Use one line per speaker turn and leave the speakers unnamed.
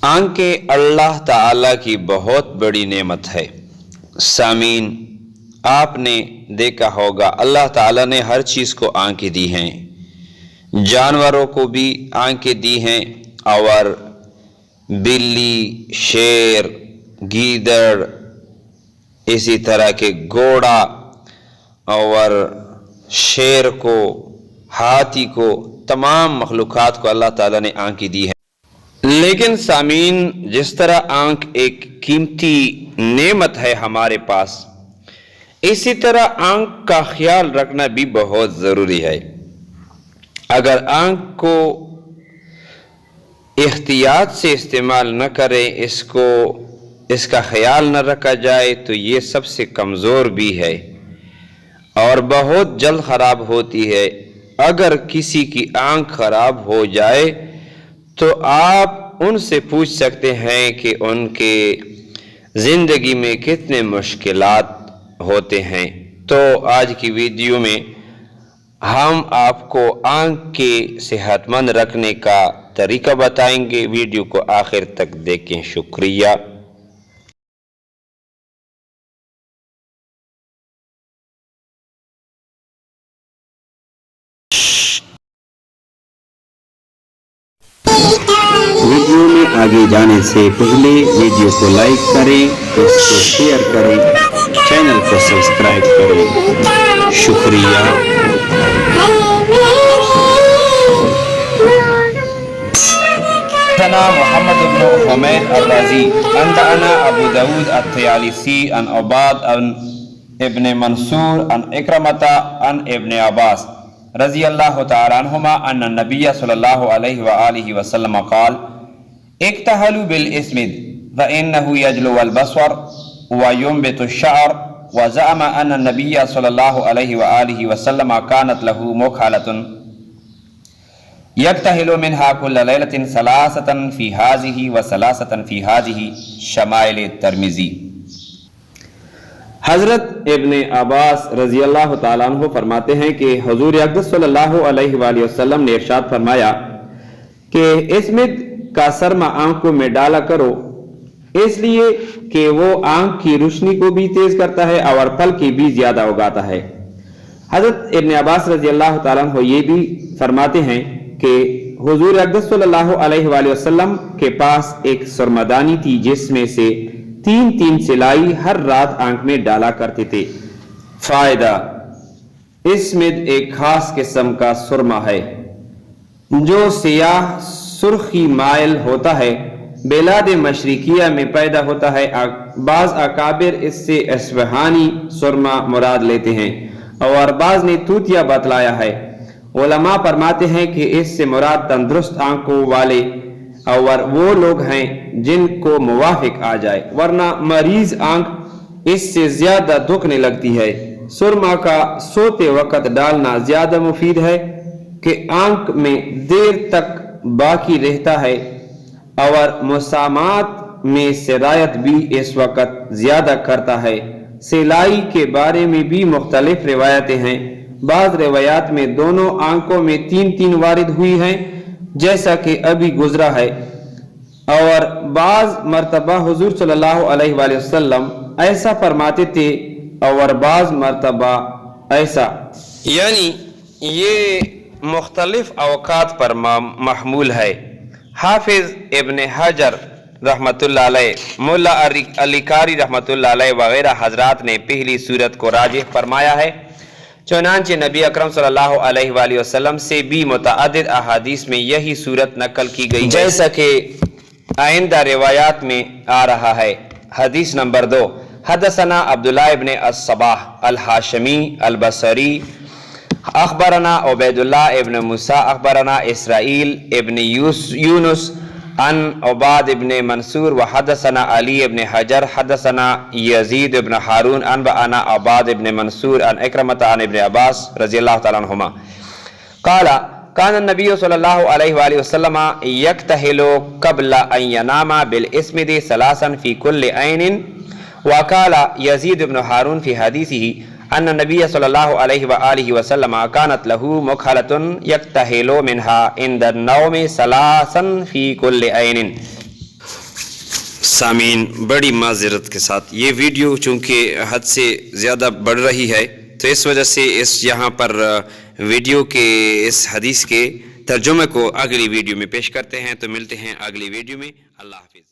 آنکھیں اللہ تعالیٰ کی بہت بڑی نعمت ہے۔ سامعین، آپ نے دیکھا ہوگا اللہ تعالیٰ نے ہر چیز کو آنکھیں دی ہیں، جانوروں کو بھی آنکھیں دی ہیں، اور بلی، شیر، گیدڑ، اسی طرح کے گھوڑا اور شیر کو، ہاتھی کو، تمام مخلوقات کو اللہ تعالیٰ نے آنکھیں دی ہیں۔ لیکن سامعین، جس طرح آنکھ ایک قیمتی نعمت ہے ہمارے پاس، اسی طرح آنکھ کا خیال رکھنا بھی بہت ضروری ہے۔ اگر آنکھ کو احتیاط سے استعمال نہ کریں، اس کا خیال نہ رکھا جائے تو یہ سب سے کمزور بھی ہے اور بہت جلد خراب ہوتی ہے۔ اگر کسی کی آنکھ خراب ہو جائے تو آپ ان سے پوچھ سکتے ہیں کہ ان کے زندگی میں کتنے مشکلات ہوتے ہیں۔ تو آج کی ویڈیو میں ہم آپ کو آنکھ کے صحت مند رکھنے کا طریقہ بتائیں گے۔ ویڈیو کو آخر تک دیکھیں۔ شکریہ۔ ویڈیو میں آگے جانے سے پہلے ویڈیو کو لائک کریں، اس کو شیئر کریں، چینل کو سبسکرائب کریں۔ شکریہ۔ حدثنا محمد بن حمید الرازی انبأنا ابو داود الطیالسی عن عباد ابن منصور عن اکرمۃ عن ابن عباس رضی اللہ تعالی عنہما ان النبی صلی اللہ علیہ وآلہ وسلم قال اکتحلوا بالاسمد فإنه يجلو البصر وينبت الشعر وزعم ان النبی صلی اللہ علیہ وآلہ وسلم كانت له مکحلۃ یکتحل منها کل لیلۃ ثلاثۃ فی هذه وثلاثۃ فی هذه شمائل ترمذی۔ حضرت ابن عباس رضی اللہ تعالیٰ عنہ فرماتے ہیں کہ حضور اقدس صلی اللہ علیہ وآلہ وسلم نے ارشاد فرمایا کہ اسمد کا سرما آنکھوں میں ڈالا کرو، اس لیے کہ وہ آنکھ کی روشنی کو بھی تیز کرتا ہے اور پھل کی بھی زیادہ اگاتا ہے۔ حضرت ابن عباس رضی اللہ تعالیٰ عنہ یہ بھی فرماتے ہیں کہ حضور اقدس صلی اللہ علیہ وآلہ وسلم کے پاس ایک سرمدانی تھی جس میں سے تین سلائی ہر رات آنکھ میں ڈالا کرتے تھے۔ فائدہ: اسمد ایک خاص قسم کا سرما ہے جو سیاہ سرخی مائل ہوتا ہے، بلاد مشرقیہ میں پیدا ہوتا ہے۔ بعض اکابر اس سے اصفہانی سرما مراد لیتے ہیں اور بعض نے توتیا بتلایا ہے۔ علماء فرماتے ہیں کہ اس سے مراد تندرست آنکھوں والے اور وہ لوگ ہیں جن کو موافق آ جائے، ورنہ مریض آنکھ اس سے زیادہ دکھنے لگتی ہے۔ سرما کا سوتے وقت ڈالنا زیادہ مفید ہے کہ آنکھ میں دیر تک باقی رہتا ہے، اور مسامات میں سرایت بھی اس وقت زیادہ کرتا ہے۔ سلائی کے بارے میں بھی مختلف روایتیں ہیں۔ بعض روایات میں دونوں آنکھوں میں تین وارد ہوئی ہیں جیسا کہ ابھی گزرا ہے، اور بعض مرتبہ حضور صلی اللہ علیہ وآلہ وسلم ایسا فرماتے تھے اور بعض مرتبہ ایسا، یعنی یہ مختلف اوقات پر محمول ہے۔ حافظ ابن حجر رحمۃ اللہ علیہ، مولا علی قاری رحمۃ اللہ علیہ وغیرہ حضرات نے پہلی صورت کو راجح فرمایا ہے۔ چنانچہ نبی اکرم صلی اللہ علیہ وآلہ وسلم سے بھی متعدد احادیث میں یہی صورت نقل کی گئی جیسا کہ آئندہ روایات میں آ رہا ہے۔ حدیث نمبر 2، حدثنا عبداللہ ابن الصباح الحاشمی البصری اخبرنا عبید اللہ ابن موسیٰ اخبرنا اسرائیل ابن یونس عن عباد ابن منصور وحدثنا علی ابن حجر حدثنا یزید ابن ہارون انبأنا عباد ابن منصور عن اکرمۃ عن ابن عباس رضی اللہ تعالیٰ عنہما قال كان النبی صلی اللہ علیہ وآلہ وسلم یکتحل قبل ان ینام بالاسمد ثلاثا فی کل عین، وقال یزید ابن ہارون فی حدیثہ ان النبی صلی اللہ علیہ وآلہ وسلم كانت له مکحلۃ یکتحل منها عند النوم ثلاثا فی کل عین۔ سامعین بڑی معذرت کے ساتھ یہ ویڈیو چونکہ حد سے زیادہ بڑھ رہی ہے تو اس وجہ سے یہاں پر ویڈیو کے اس حدیث کے ترجمے کو اگلی ویڈیو میں پیش کرتے ہیں. تو ملتے ہیں اگلی ویڈیو میں. اللہ حافظ.